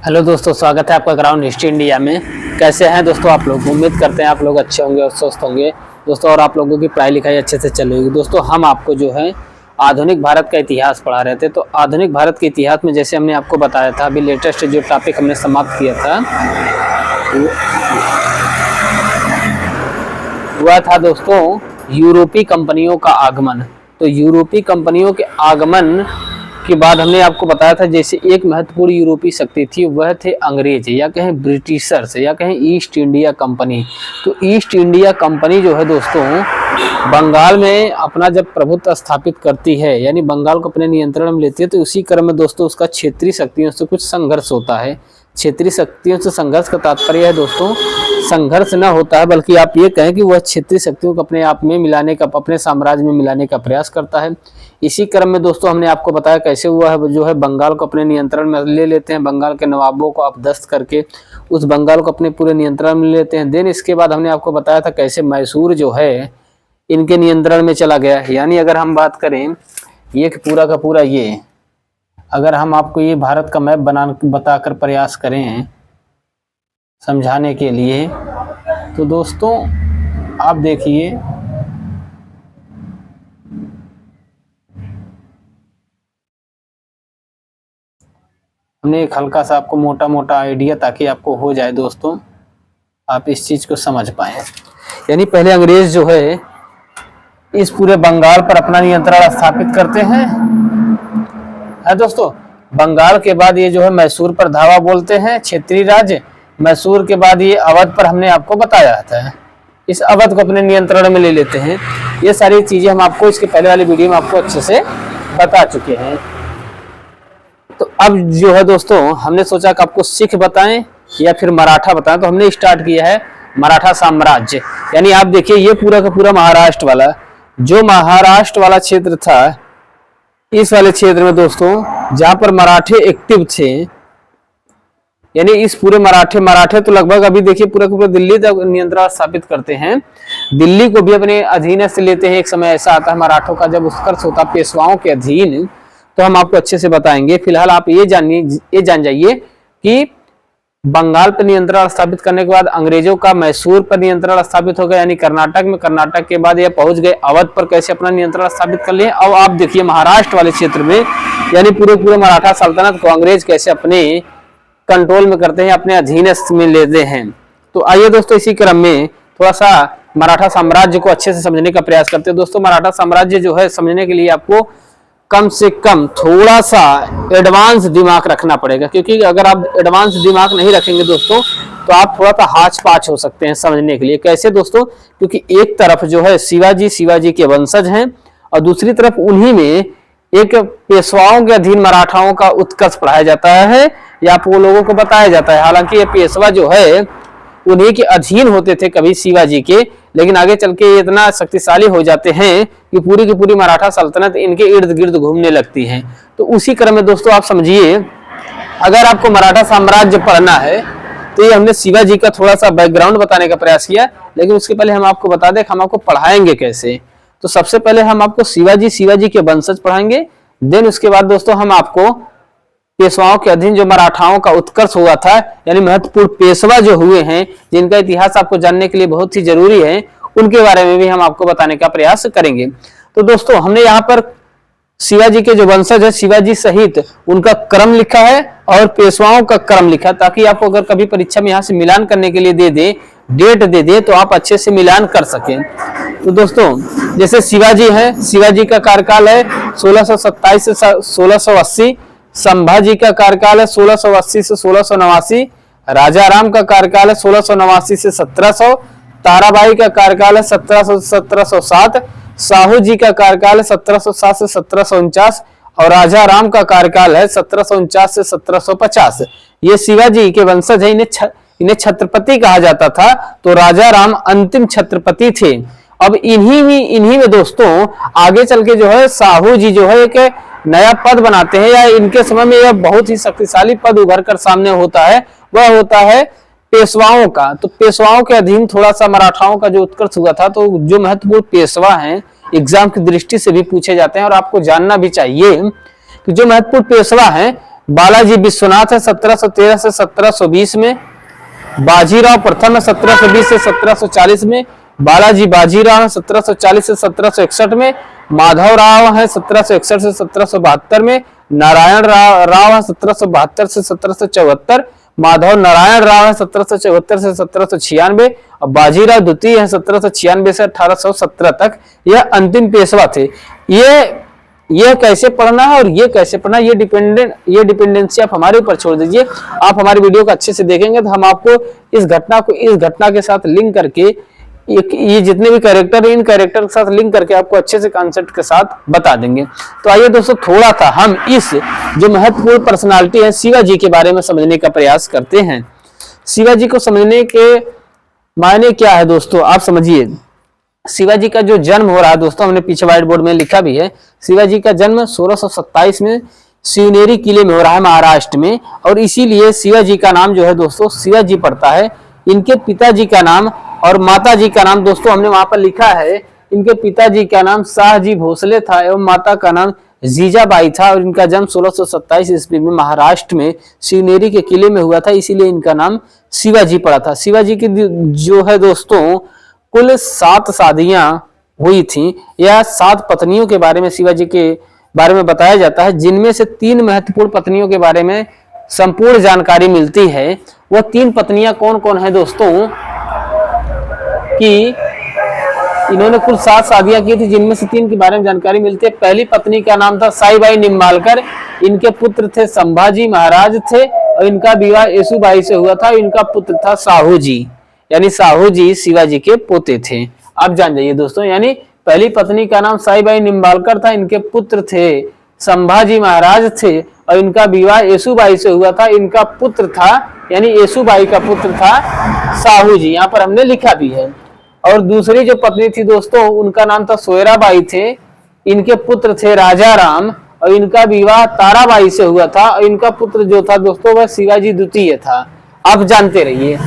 Hello दोस्तों, स्वागत है आपका ग्राउंड हिस्ट्री इंडिया में। कैसे हैं दोस्तों आप लोग? उम्मीद करते हैं आप लोग अच्छे होंगे और स्वस्थ होंगे दोस्तों, और आप लोगों की पढ़ाई लिखाई अच्छे से चल रही होगी। दोस्तों हम आपको जो है आधुनिक भारत का इतिहास पढ़ा रहे थे। तो आधुनिक भारत के इतिहास में जैसे हमने आपको बताया था, अभी लेटेस्ट जो टॉपिक हमने समाप्त किया था वह था दोस्तों यूरोपीय कंपनियों का आगमन। तो यूरोपीय कंपनियों के आगमन के बाद हमने आपको बताया था जैसे एक महत्वपूर्ण यूरोपीय शक्ति थी वह थे अंग्रेज, या कहें ब्रिटिशर्स, या कहें ईस्ट इंडिया कंपनी। तो ईस्ट इंडिया कंपनी जो है दोस्तों बंगाल में अपना जब प्रभुत्व स्थापित करती है, यानी बंगाल को अपने नियंत्रण में लेती है, तो उसी क्रम में दोस्तों उसका क्षेत्रीय शक्तियों से कुछ संघर्ष होता है। क्षेत्रीय शक्तियों से संघर्ष का तात्पर्य है दोस्तों संघर्ष न होता है, बल्कि आप ये कहें कि वह क्षेत्रीय शक्तियों को अपने आप में मिलाने का, अपने साम्राज्य में मिलाने का प्रयास करता है। इसी क्रम में दोस्तों हमने आपको बताया कैसे हुआ है जो है बंगाल को अपने नियंत्रण में ले लेते हैं। बंगाल के नवाबों को अपदस्थ करके उस बंगाल को अपने पूरे नियंत्रण में ले लेते हैं। देन इसके बाद हमने आपको बताया था कैसे मैसूर जो है इनके नियंत्रण में चला गया। यानी अगर हम बात करें ये पूरा का पूरा ये, अगर हम आपको ये भारत का मैप बताकर प्रयास करें समझाने के लिए, तो दोस्तों आप देखिए हमने एक हल्का सा आपको मोटा मोटा आइडिया ताकि आपको हो जाए दोस्तों, आप इस चीज को समझ पाए। यानी पहले अंग्रेज जो है इस पूरे बंगाल पर अपना नियंत्रण स्थापित करते हैं दोस्तों। बंगाल के बाद ये जो है मैसूर पर धावा बोलते हैं, क्षेत्रीय राज्य। मैसूर के बाद ये अवध पर हमने आपको बताया था, इस अवध को अपने नियंत्रण में ले लेते हैं। ये सारी चीजें हम आपको इसके पहले वाली वीडियो में आपको अच्छे से बता चुके हैं। तो अब जो है दोस्तों हमने सोचा कि आपको सिख बताएं या फिर मराठा बताएं, तो हमने स्टार्ट किया है मराठा साम्राज्य। यानी आप देखिए ये पूरा का पूरा महाराष्ट्र वाला, जो महाराष्ट्र वाला क्षेत्र था, इस वाले क्षेत्र में दोस्तों जहां पर मराठे एक्टिव थे, यानी इस पूरे मराठे तो लगभग अभी देखिए पूरा पूरा दिल्ली तक नियंत्रण स्थापित करते हैं। दिल्ली को भी अपने अधीन से लेते हैं। एक समय ऐसा आता है मराठों का जब उत्कर्ष होता है पेशवाओं के अधीन, तो हम आपको अच्छे से बताएंगे। फिलहाल आप ये जान जाइए कि बंगाल पर नियंत्रण स्थापित करने के बाद अंग्रेजों का मैसूर पर नियंत्रण स्थापित हो गया, यानी कर्नाटक में। कर्नाटक के बाद ये पहुंच गए अवध पर, कैसे अपना नियंत्रण स्थापित कर लिए। अब आप देखिए महाराष्ट्र वाले क्षेत्र में, यानी पूरे मराठा सल्तनत को अंग्रेज कैसे अपने कंट्रोल में करते हैं, अपने अधीन में लेते हैं। तो आइए दोस्तों इसी क्रम में थोड़ा सा मराठा साम्राज्य को अच्छे से समझने का प्रयास करते हैं। दोस्तों मराठा साम्राज्य जो है समझने के लिए आपको कम से कम थोड़ा सा एडवांस दिमाग रखना पड़ेगा, क्योंकि अगर आप एडवांस दिमाग नहीं रखेंगे दोस्तों तो आप थोड़ा सा हाच पाच हो सकते हैं समझने के लिए। कैसे दोस्तों? क्योंकि एक तरफ जो है शिवाजी के वंशज हैं, और दूसरी तरफ उन्हीं में एक पेशवाओं के अधीन मराठाओं का उत्कर्ष पढ़ाया जाता है, या आपको लोगों को बताया जाता है। हालांकि ये पेशवा जो है उन्हीं के अधीन होते थे कभी शिवाजी के, लेकिन आगे चल के इतना शक्तिशाली हो जाते हैं कि पूरी की पूरी मराठा सल्तनत इनके इर्द गिर्द घूमने लगती है। तो उसी क्रम में दोस्तों आप समझिए, अगर आपको मराठा साम्राज्य पढ़ना है तो ये हमने शिवाजी का थोड़ा सा बैकग्राउंड बताने का प्रयास किया, लेकिन उसके पहले हम आपको बता दें हम आपको पढ़ाएंगे कैसे। तो सबसे पहले हम आपको शिवाजी के वंशज पढ़ाएंगे। देन उसके बाद दोस्तों हम आपको पेशवाओं के अधीन जो मराठाओं का उत्कर्ष हुआ था, यानी महत्वपूर्ण पेशवा जो हुए हैं जिनका इतिहास आपको जानने के लिए बहुत ही जरूरी है, उनके बारे में भी हम आपको बताने का प्रयास करेंगे। तो दोस्तों हमने यहाँ पर शिवाजी के जो वंशज है, शिवाजी सहित उनका क्रम लिखा है और पेशवाओं का क्रम लिखा, ताकि आपको अगर कभी परीक्षा में यहाँ से मिलान करने के लिए दे दे, डेट दे दे, तो आप अच्छे से मिलान कर सकें। तो दोस्तों जैसे शिवाजी है, शिवाजी का कार्यकाल है 1627 से 1680, संभाजी का कार्यकाल है 1680 से 1689, राजा राम का कार्यकाल है 1689 से 1700, ताराबाई का कार्यकाल है 1700 से 1707, साहू जी का कार्यकाल है 1707 से 1749, और राजा राम का कार्यकाल है 1749 से 1750। ये शिवाजी के वंशज है, इन्हें छत्रपति कहा जाता था। तो राजा राम अंतिम छत्रपति थे। अब इन्हीं में दोस्तों आगे चल के जो है साहू जी जो है एक नया पद बनाते हैं, या इनके समय में यह बहुत ही शक्तिशाली पद उभर कर सामने होता है, वह होता है पेशवाओं का। तो पेशवाओं के अधीन थोड़ा सा मराठाओं का जो उत्कर्ष हुआ था, तो जो महत्वपूर्ण पेशवा हैं एग्जाम की दृष्टि से भी पूछे जाते हैं, और आपको जानना भी चाहिए कि जो महत्वपूर्ण पेशवा हैं बालाजी विश्वनाथ है 1713 से 1720 में, बाजीराव प्रथम है 1720 से 1740 में, बालाजी बाजीराव है 1740 से 1761 में, माधव राव है 1761 से 1772 में, नारायण राव है 1772 से 1774, माधव नारायण राव है 1774 से 1796 और बाजीराव द्वितीय है 1796 से 1817 तक। यह अंतिम पेशवा थे। ये कैसे पढ़ना है और ये कैसे पढ़ना, ये डिपेंडेंसी आप हमारे ऊपर छोड़ दीजिए। आप हमारी वीडियो को अच्छे से देखेंगे तो हम आपको इस घटना के साथ लिंक करके ये जितने भी कैरेक्टर है इन कैरेक्टर के साथ लिंक करके आपको अच्छे से कॉन्सेप्ट के साथ बता देंगे। तो आइए दोस्तों, थोड़ा सा हम इस जो महत्वपूर्ण पर्सनालिटी है शिवाजी के बारे में समझने का प्रयास करते हैं। शिवाजी को समझने के मायने क्या है दोस्तों, आप समझिए। शिवाजी का जो जन्म हो रहा है दोस्तों, हमने पीछे व्हाइट बोर्ड में लिखा भी है। शिवाजी का जन्म 1627 में शिवनेरी किले में हो रहा है महाराष्ट्र में, और इसीलिए शिवाजी का नाम जो है दोस्तों शिवाजी पड़ता है। इनके पिताजी का नाम और माताजी का नाम दोस्तों हमने वहां पर लिखा है। इनके पिताजी का नाम शाहजी भोसले था एवं माता का नाम जीजाबाई था, और इनका जन्म 1627 ईस्वी में महाराष्ट्र में शिवनेरी के किले में हुआ था, इसीलिए इनका नाम शिवाजी पड़ा था। शिवाजी की जो है दोस्तों कुल 7 शादियां हुई थी, या 7 पत्नियों के बारे में शिवाजी के बारे में बताया जाता है, जिनमें से 3 महत्वपूर्ण पत्नियों के बारे में संपूर्ण जानकारी मिलती है। वह 3 पत्नियां कौन कौन है दोस्तों, कि इन्होंने कुल 7 शादियां की थी, जिनमें से 3 के बारे में जानकारी मिलती है। पहली पत्नी का नाम था साईबाई निम्बालकर, इनके पुत्र थे संभाजी महाराज थे, और इनका विवाह येसुबाई से हुआ था। इनका पुत्र था साहू जी, यानी साहू जी शिवाजी के पोते थे। आप जान जाइए दोस्तों, यानी पहली पत्नी का नाम साईबाई निम्बालकर था, इनके पुत्र थे संभाजी महाराज थे, और इनका विवाह येसुबाई से हुआ था। इनका पुत्र था, यानी येसुबाई का पुत्र था साहू जी, यहाँ पर हमने लिखा भी है। और दूसरी जो पत्नी थी दोस्तों, उनका नाम था सोयराबाई थे, इनके पुत्र थे राजा राम, और इनका विवाह ताराबाई से हुआ था, और इनका पुत्र जो था दोस्तों वह शिवाजी द्वितीय था। आप जानते रहिए।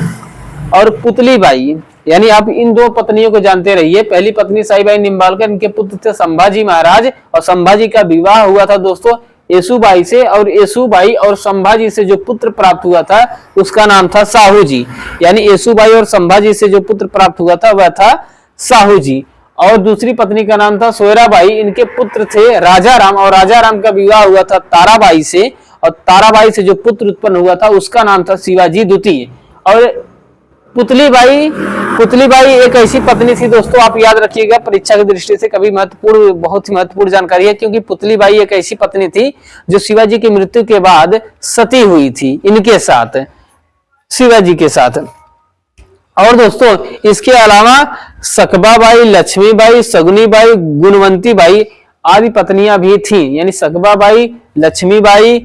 और पुतली बाई, यानी आप इन 2 पत्नियों को जानते रहिए। पहली पत्नी साईबाई निम्बालकर, इनके पुत्र थे संभाजी महाराज, और संभाजी का विवाह हुआ था दोस्तों येसुबाई से, और येसुबाई और संभाजी से जो पुत्र प्राप्त हुआ था उसका नाम था साहू जी। यानी येसुबाई और संभाजी से जो पुत्र प्राप्त हुआ था वह था साहू जी। और दूसरी पत्नी का नाम था सोयराबाई, इनके पुत्र थे राजा राम, और राजा राम का विवाह हुआ था ताराबाई से, और ताराबाई से जो पुत्र उत्पन्न हुआ था उसका नाम था शिवाजी द्वितीय। और पुतली बाई एक ऐसी पत्नी थी दोस्तों, आप याद रखिएगा, परीक्षा की दृष्टि से कभी बहुत ही महत्वपूर्ण जानकारी है, क्योंकि पुतली बाई एक ऐसी पत्नी थी जो शिवाजी की मृत्यु के बाद सती हुई थी इनके साथ, शिवाजी के साथ। और दोस्तों इसके अलावा सकबाबाई, लक्ष्मीबाई, सगुनीबाई, गुणवंतीबाई आदि पत्नियां भी थी। यानी सकबाबाई, लक्ष्मीबाई,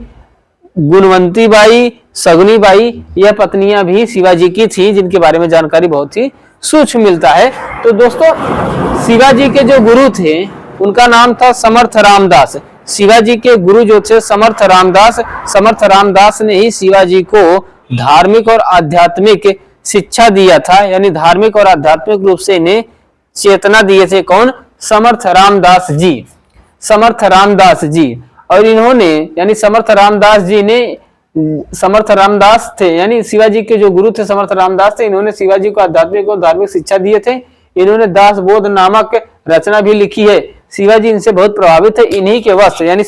गुणवंतीबाई, सगुनीबाई यह पत्नियां भी शिवाजी की थी, जिनके बारे में जानकारी बहुत ही सूक्ष्म मिलता है। तो दोस्तों शिवाजी के जो गुरु थे उनका नाम था समर्थ रामदास। शिवाजी के गुरु जो थे समर्थ रामदास ने ही शिवाजी को धार्मिक और आध्यात्मिक शिक्षा दिया था। यानी धार्मिक और आध्यात्मिक रूप से इन्हें चेतना दिए थे। कौन? समर्थ रामदास जी। और इन्होंने यानी समर्थ रामदास थे, यानी शिवाजी के जो गुरु थे समर्थ रामदास थे, इन्होंने शिवाजी को आध्यात्मिक और धार्मिक शिक्षा दिए थे। इन्होंने दास बोध नामक रचना भी लिखी है। शिवाजी इनसे बहुत प्रभावित है। इन्हीं के वस्त्र यानी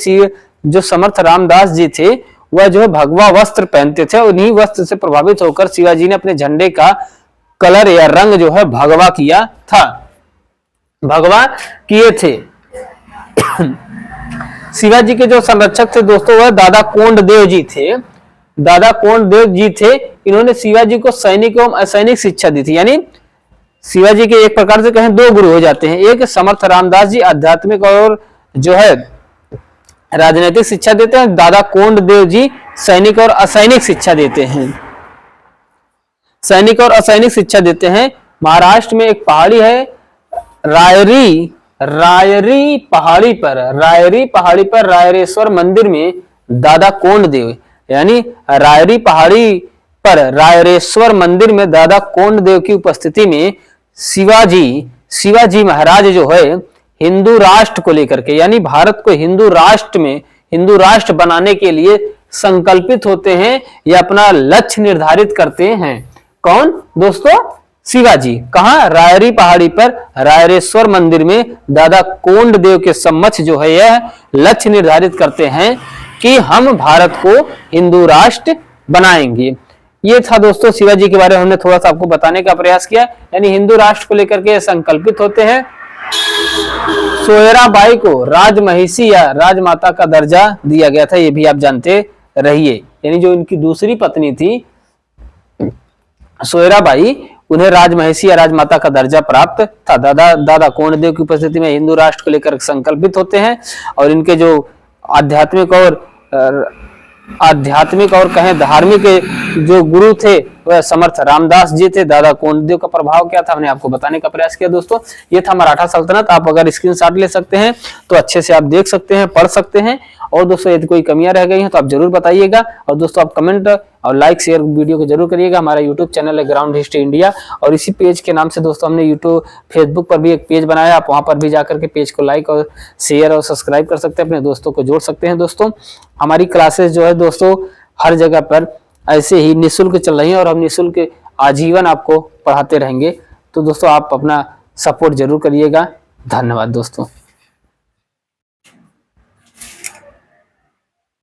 जो समर्थ रामदास जी थे वह जो है भगवा वस्त्र पहनते थे, उन्हीं वस्त्र से प्रभावित होकर शिवाजी ने अपने झंडे का कलर या रंग जो है भगवा किए थे। शिवाजी के जो संरक्षक थे दोस्तों वह दादा कोंडदेव जी थे। इन्होंने शिवाजी को सैनिक एवं असैनिक शिक्षा दी थी। यानी शिवाजी के एक प्रकार से कहें 2 गुरु हो जाते हैं। एक समर्थ रामदास जी आध्यात्मिक और जो है राजनीतिक शिक्षा देते हैं, दादा कोंडदेव जी सैनिक और असैनिक शिक्षा देते हैं। महाराष्ट्र में एक पहाड़ी है रायरी पहाड़ी पर रायरेश्वर मंदिर में दादा कोंडदेव, यानी रायरी पहाड़ी पर रायरेश्वर मंदिर में दादा कोंडदेव की उपस्थिति में शिवाजी महाराज जो है हिंदू राष्ट्र को लेकर के, यानी भारत को हिंदू राष्ट्र बनाने के लिए संकल्पित होते हैं या अपना लक्ष्य निर्धारित करते हैं। कौन दोस्तों? शिवाजी। कहाँ? रायरी पहाड़ी पर रायरेश्वर मंदिर में दादा कोंडदेव के समक्ष जो है यह लक्ष्य निर्धारित करते हैं कि हम भारत को हिंदू राष्ट्र बनाएंगे। ये था दोस्तों शिवाजी के बारे में हमने थोड़ा सा आपको बताने का प्रयास किया, यानी हिंदू राष्ट्र को लेकर के संकल्पित होते हैं। सोयराबाई को राजमहिषी या राजमाता का दर्जा दिया गया था, ये भी आप जानते रहिए। यानी जो इनकी दूसरी पत्नी थी सोयराबाई, उन्हें राजमहिषी या राजमाता का दर्जा प्राप्त था। दादा कोंडदेव की उपस्थिति में हिंदू राष्ट्र को लेकर संकल्पित होते हैं और इनके जो आध्यात्मिक और कहें धार्मिक जो गुरु थे वह समर्थ रामदास जी थे। दादा कोंडदेव का प्रभाव क्या था हमने आपको बताने का प्रयास किया दोस्तों। ये था मराठा सल्तनत। आप अगर स्क्रीनशॉट ले सकते हैं तो अच्छे से आप देख सकते हैं, पढ़ सकते हैं। और दोस्तों यदि कोई कमियां रह गई हैं तो आप जरूर बताइएगा। और दोस्तों आप कमेंट और लाइक शेयर वीडियो को जरूर करिएगा। हमारा यूट्यूब चैनल है ग्राउंड हिस्ट्री इंडिया, और इसी पेज के नाम से दोस्तों हमने यूट्यूब फेसबुक पर भी एक पेज बनाया। आप वहां पर भी जाकर के पेज को लाइक और शेयर और सब्सक्राइब कर सकते हैं, अपने दोस्तों को जोड़ सकते हैं। दोस्तों हमारी क्लासेस जो है दोस्तों हर जगह पर ऐसे ही निःशुल्क चल रही है और हम निःशुल्क आजीवन आपको पढ़ाते रहेंगे। तो दोस्तों आप अपना सपोर्ट जरूर करिएगा। धन्यवाद दोस्तों।